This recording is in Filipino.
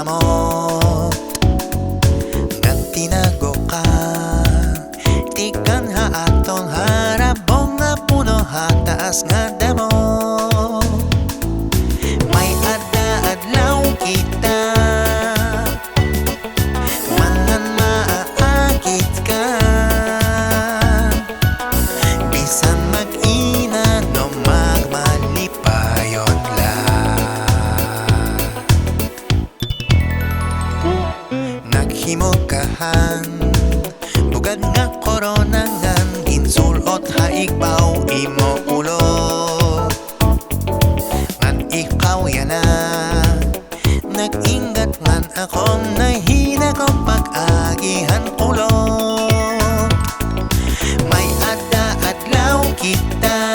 kamot nga tinago ka tikan ha aton harabong nga puno ha taas nga damo may adlaw kita mangan maaakit ka bisan mag-ina no magmalipayon naghimukahan bugad nga korona ngan ginsulot haigbaw imo ulo ngan ikaw yana nag-ingat man akong nahina ko pag-agihan ulo may adlaw kita